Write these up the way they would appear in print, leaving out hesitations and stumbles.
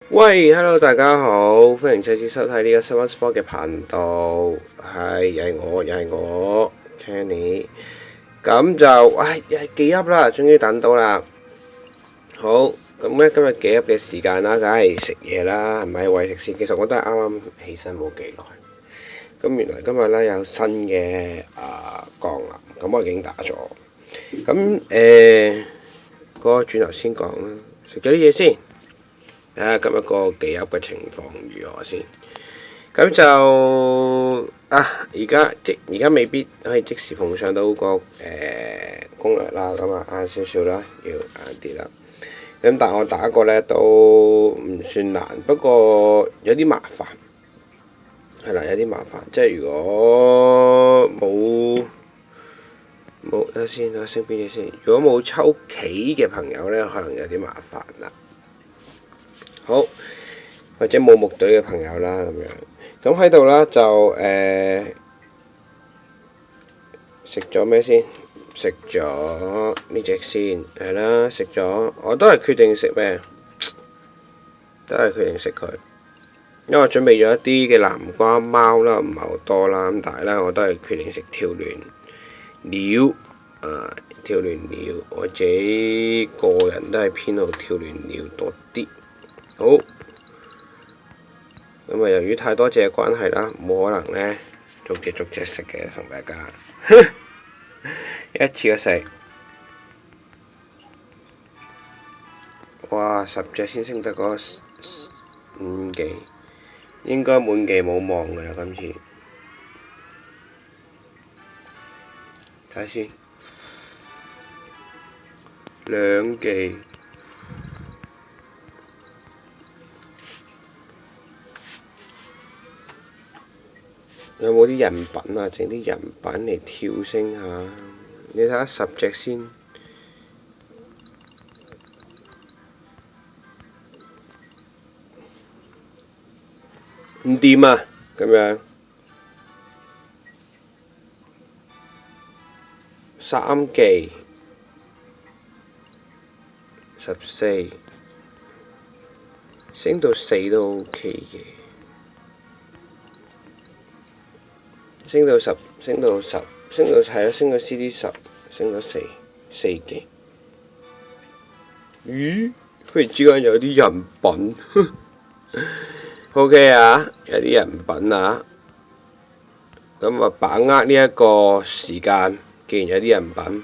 喂，Hello，大家好，歡迎再次收睇呢個新聞 Sport 嘅頻道，又係我 Kenny，咁就又係記噏啦，終於等到啦。好，咁咧今日記噏嘅時間啦，梗係食嘢啦，係咪餵食先？其實我都係啱啱起身冇幾耐。咁原來今日咧有新嘅降臨，咁我已經打咗。咁嗰個轉頭先講啦，食咗啲嘢先。睇下今日個記噏嘅情況如何先。咁就而家未必可以即時奉上到個攻略啦。咁晏少少啦，要晏啲啦。咁但係我打過呢都唔算難，不過有啲麻煩。係啦，有啲麻煩。即係如果冇睇下先，睇下升邊嘢先。如果冇抽棋嘅朋友呢，可能有啲麻煩啦。好，或者冇木隊嘅朋友啦，咁樣咁喺度啦，就食咗咩先？食咗呢隻先，係啦，食咗，我都係決定食咩？都係決定食佢，因為我準備咗一啲嘅南瓜貓啦，唔係好多啦，咁但係咧我都係決定食跳聯鳥，跳聯鳥，我自己個人都係偏好跳聯鳥多啲。好，咁由於太多隻嘅關係啦，冇可能呢逐隻食嘅，同大家一次過食。哇！10隻先升得嗰5記，應該滿記冇望㗎啦，今次。睇下先，2記。有冇啲人品啊？整啲人品嚟跳升下。你睇下10隻先，唔掂啊！咁樣3記14，升到4都 OK 嘅。升到10，升到CD10，升到4記。咦？忽然之間有啲人品，OK 啊，有啲人品啊。咁啊，把握呢一個時間，既然有啲人品，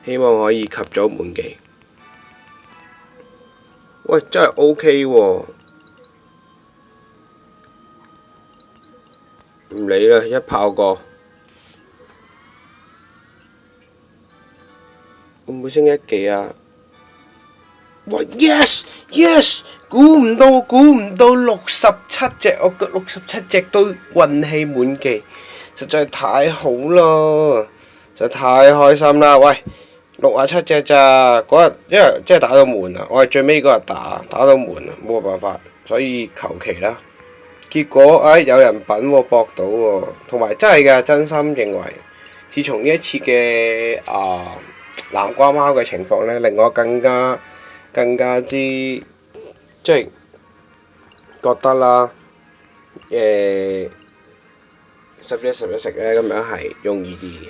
希望可以及早滿記。喂，真係 OK 喎！唔理啦，一炮過。會唔會升1記啊？哇 ！Yes，估唔到67隻，我覺67隻都運氣滿記，實在太好啦！實在太開心啦！喂，67隻咋？嗰日因為真係打到悶啊，我係最尾嗰日打到悶啊，冇辦法，所以求其啦。結果有人品喎，搏到喎，同埋真係嘅，真心認為，自從呢一次嘅南瓜貓嘅情況呢，令我更加之即係覺得啦，10隻11食呢，咁樣係容易啲嘅，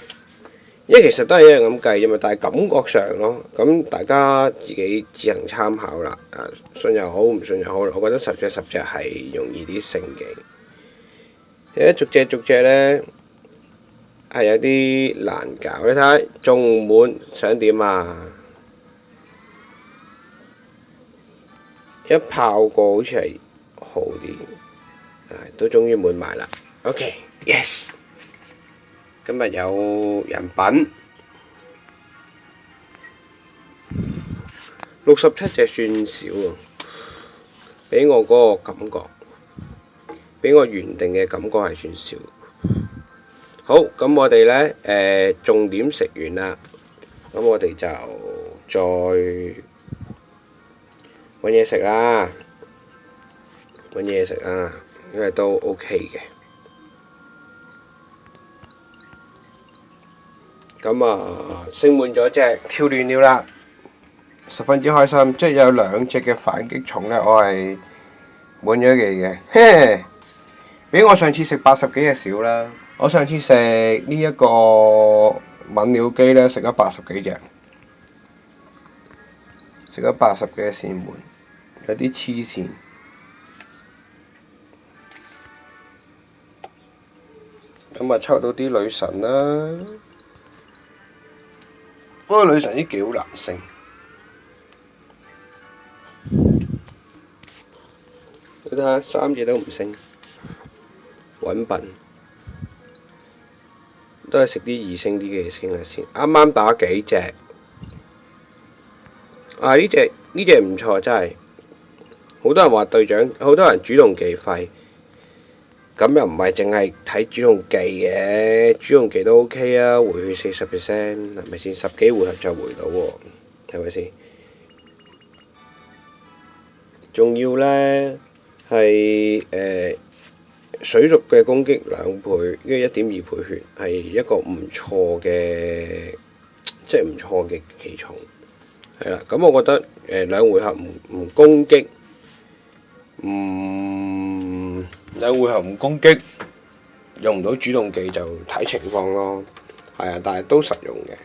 因為其實都係一樣咁計啫嘛，但係感覺上咯，咁大家自己自行參考啦，信又好，唔信又好，我覺得10隻係容易啲升嘅，逐隻呢係有啲難搞，你睇下仲唔滿想點啊？一炮過好似係好啲，都終於滿埋啦。OK，yes，今日有人品，67隻算少喎，俾我嗰個感覺，俾我原定嘅感覺係算少。好，咁我哋呢，重點食完啦，咁我哋就再揾嘢食啦，因為都 OK 嘅。咁升滿咗隻跳亂了啦十分之開心，即係有2隻嘅反擊蟲呢，我係滿咗記嘅，比我上次食80幾隻少啦。我上次食呢一個鰻鳥機呢，食咗80幾隻，食咗80幾隻扇門，有啲黐線。咁啊，抽到啲女神啦！嗰個女神啲幾好難升，你睇下3隻都唔升，揾笨，都係食啲易升啲嘅嘢先啦先。啱啱打幾隻，啊呢隻唔錯真係，好多人話隊長，好多人主動技費。咁又唔係淨係睇主動技嘅，主動技都 OK 啊，回血40%，係咪先？10幾回合就回到喎，係咪先？仲要呢係水族嘅攻擊2倍，跟住1.2倍血，係一個唔錯嘅，即係唔錯嘅奇蟲。係啦，咁我覺得2回合唔攻擊，2回合唔攻擊，用唔到主動技就睇情況咯。係啊，但係都實用嘅。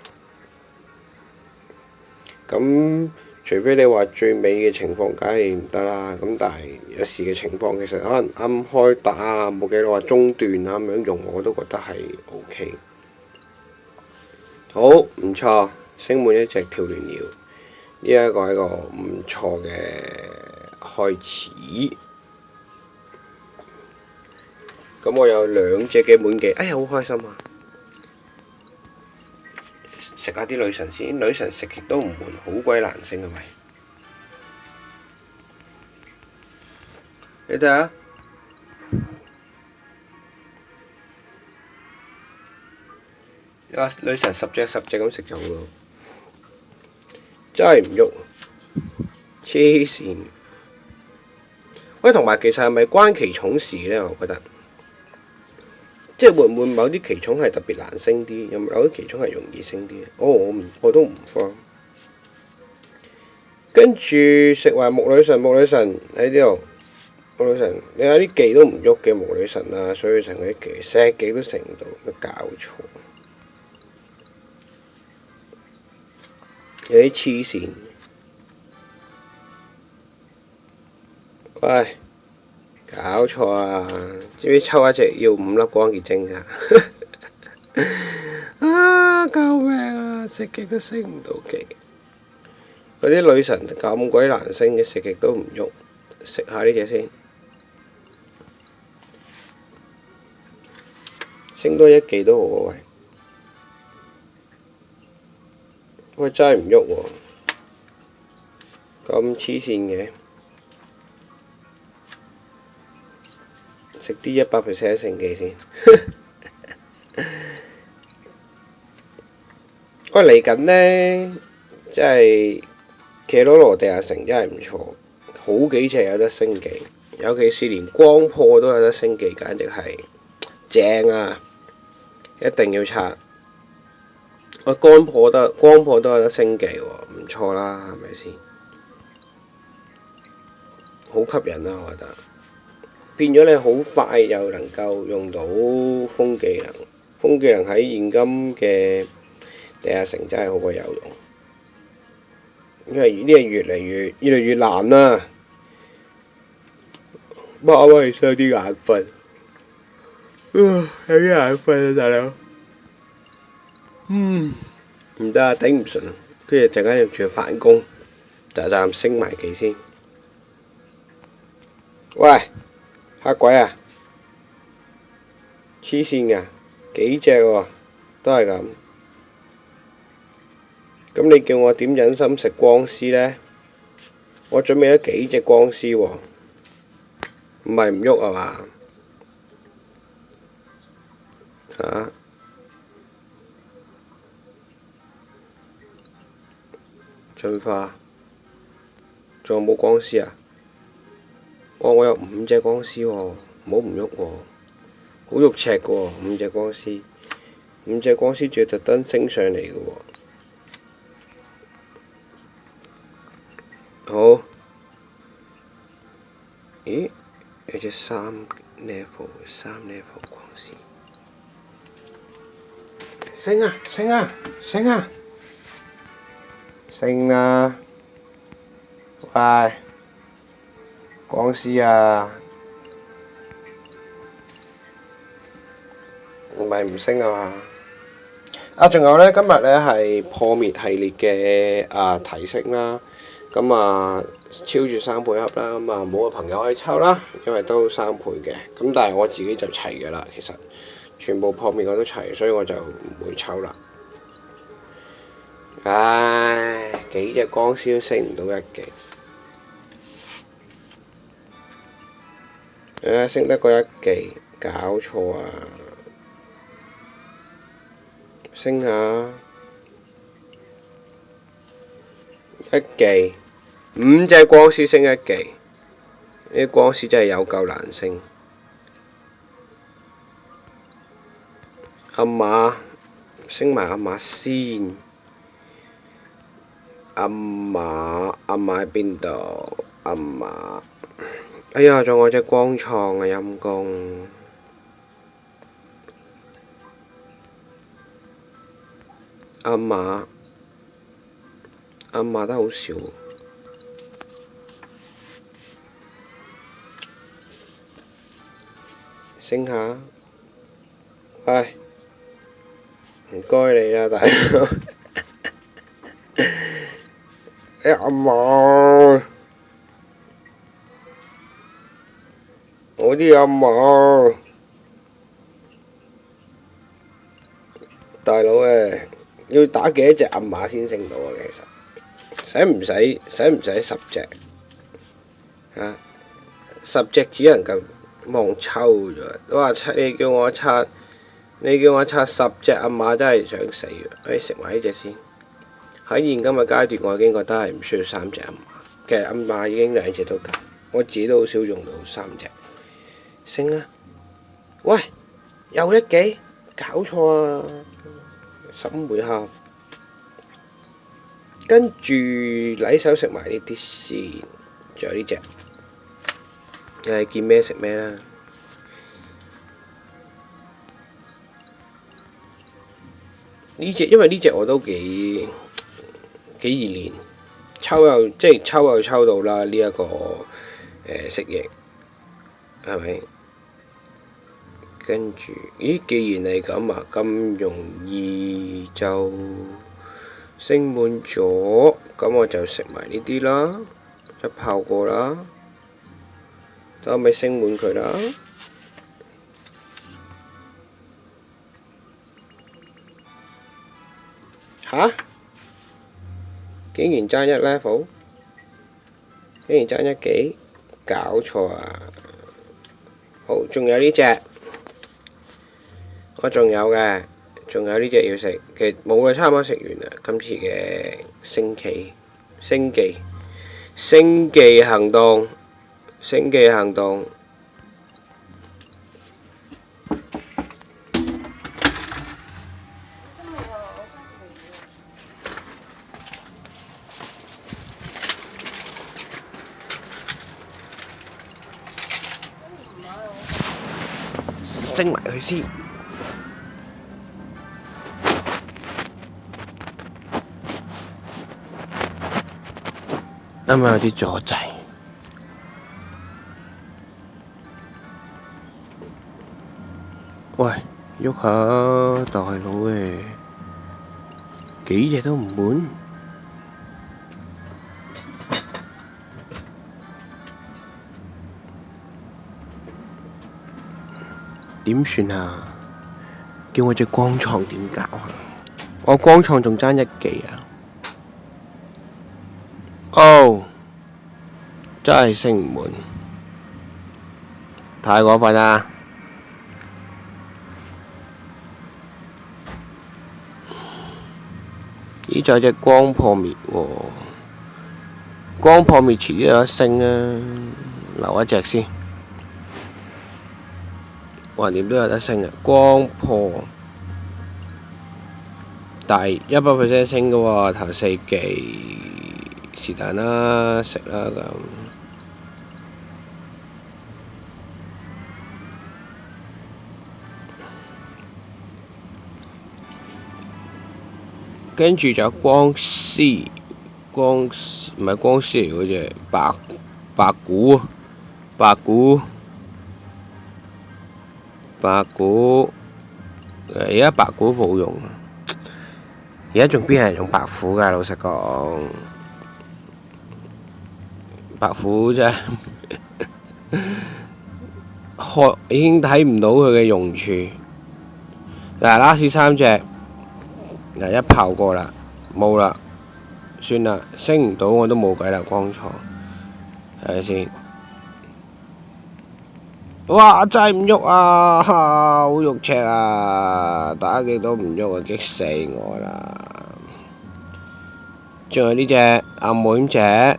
咁除非你話最尾嘅情況，梗係唔得啦。咁但係有時嘅情況，其實可能啱開打啊，冇幾耐話中段啊咁樣用，我都覺得係 OK。好，唔錯，升滿1隻跳亂鳥，呢一個係一個唔錯嘅開始。咁我有2隻嘅滿記，哎呀好開心啊！食下啲女神先，女神食極都唔悶，好鬼難升係咪？你睇下，女神10隻咁食就好咯，真係唔喐，黐線！喂，同埋其實係咪關奇寵事呢？我覺得。即係會唔會某啲奇寵係特別難升啲，有啲奇寵係容易升啲？我都唔慌。跟住食埋木女神喺呢度，木女神你有啲技都唔喐嘅木女神啊，水女神嗰啲技食極都食唔到，乜搞錯？有啲黐線。喂！搞錯啊！知唔知抽一隻要5粒光結晶㗎？啊！救命啊！食極都升唔到技。嗰啲女神咁鬼難升嘅，食極都唔喐。食下呢隻先，升多1技都好啊！喂，真係唔喐喎，咁黐線嘅。食啲100% 勝技先。喂，嚟緊呢，即係騎羅羅地下城真係唔錯，好幾隻有得升技，尤其是連光破都有得升技，簡直係正啊！一定要刷。喂，光破都有得升技喎，唔錯啦，係咪先？好吸引啊，我覺得。變咗你好快又能夠用到風技能，風技能喺現今嘅地下城真係好鬼有用，因為呢啲越嚟越難啦。不過我係有啲眼瞓，有啲眼瞓啊，大佬。唔得啊，頂唔順，跟住陣間要仲要返工，就升埋技先。喂！嚇鬼啊！黐線㗎，幾隻喎，都係咁。咁你叫我點忍心食光絲呢？我準備咗幾隻光絲喎，唔係唔喐啊嘛？嚇！進化，仲有冇光絲啊？我有5隻光絲喎，唔好唔喐喎，好肉赤嘅喎，5隻光絲，5隻光絲仲要特登升上嚟嘅喎。好。咦？有隻3 level 光線。升啊！升啊！升啊！升啦！喂，光師啊！唔係唔升啊嘛？啊，仲有呢，今日呢係破滅系列嘅提升啦。咁超住3倍盒啦，咁冇個朋友可以抽啦，因為都3倍嘅。咁但係我自己就齊嘅啦，其實全部破滅我都齊，所以我就唔會抽啦。唉，幾隻光師都升唔到1技，升得個1技，搞錯啊！升下1技，5隻光師升1技，呢啲光師真係有夠難升。阿馬升埋阿馬先，阿馬喺邊度？阿馬，哎呀，仲有隻光創啊，陰公。阿馬得好少，升下，喂，唔該你啦，大佬。阿馬，我啲阿馬，大佬誒。要打幾多隻暗馬先升到啊？其實使唔使10隻啊？10隻只能夠望抽啫。都話你叫我刷10隻暗馬真係想死嘅。食埋呢隻先。喺現今嘅階段，我已經覺得係唔需要3隻暗馬。其實暗馬已經2隻都夠，我自己都好少用到3隻。升啊！喂，又1技，搞錯啊！15倍盒，跟住禮手食埋呢啲先，仲有呢隻，見咩食咩啦。呢隻因為呢隻我都幾易練，抽又抽到啦。呢一個蜥蜴係咪？跟住，咦？既然係咁啊，咁容易就升滿咗，咁我就食埋呢啲啦，一炮過啦，等我咪升滿佢啦。吓？竟然爭1 level， 竟然爭1技，搞錯啊！好，仲有呢隻。我仲有嘅，仲有呢隻要食，其實冇啦，差唔多食完啦。今次嘅升技行動，升埋佢先。啱啱有啲阻滯，喂，喐下大佬誒，幾隻都唔滿，點算啊？叫我隻光創點搞啊？我光創仲爭1技啊！哦，真係升唔滿，太過分啦！咦，仲有隻光破滅喎，光破滅遲啲有得升啊，留一隻先。橫掂都有得升啊！光破，但係100% 升嘅喎，頭4技。是但啦，食啦咁。跟住就光絲，唔係光絲嚟嗰隻白股，而家白股冇用，而家仲邊係人用白虎㗎？老實講，白虎啫，已經睇唔到佢嘅用處。嗱，last 3隻。嗱，一炮過啦，冇啦，算啦，升唔到我都冇計啦，光床係咪先？哇！真係唔喐啊，好肉赤啊，打幾多唔喐啊，激死我啦！仲有呢隻暗冒險者，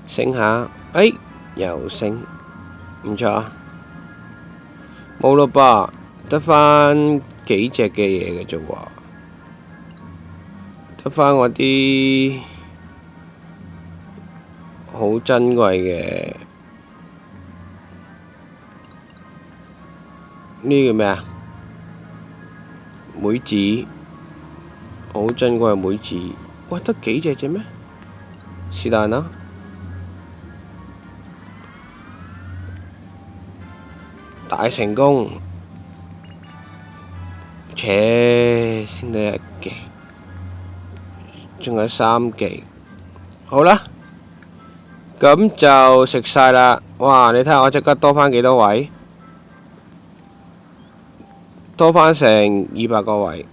升下，又升，唔錯啊！冇咯噃，得返幾隻嘅嘢嘅啫喎，得返我啲好珍貴嘅呢個咩啊？梅子，好珍貴嘅梅子，哇！得幾隻啫咩？是但啦。大成功，升到1技，仲有3技，好啦，咁就食晒啦。哇！你睇下我即刻多返幾多位？多返成200個位。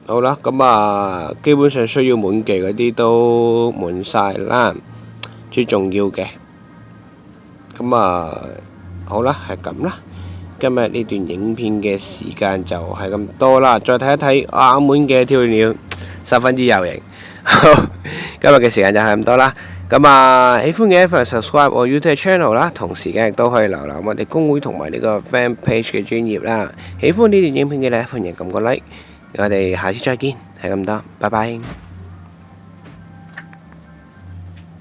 好啦，咁啊，基本上需要滿技嗰啲都滿晒啦，最重要嘅。咁啊，好啦，係咁啦。今日呢段影片嘅時間就係咁多啦。再睇一睇澳門嘅跳鳥，十分之有型。好，今日嘅時間就係咁多啦。咁啊，喜歡嘅一份 subscribe 我 YouTube channel 啦，同時間亦都可以瀏覽我哋公會同埋呢個 fan page 嘅專頁啦。喜歡呢段影片嘅咧，歡迎撳個 like。我哋下次再見，係咁多，拜拜。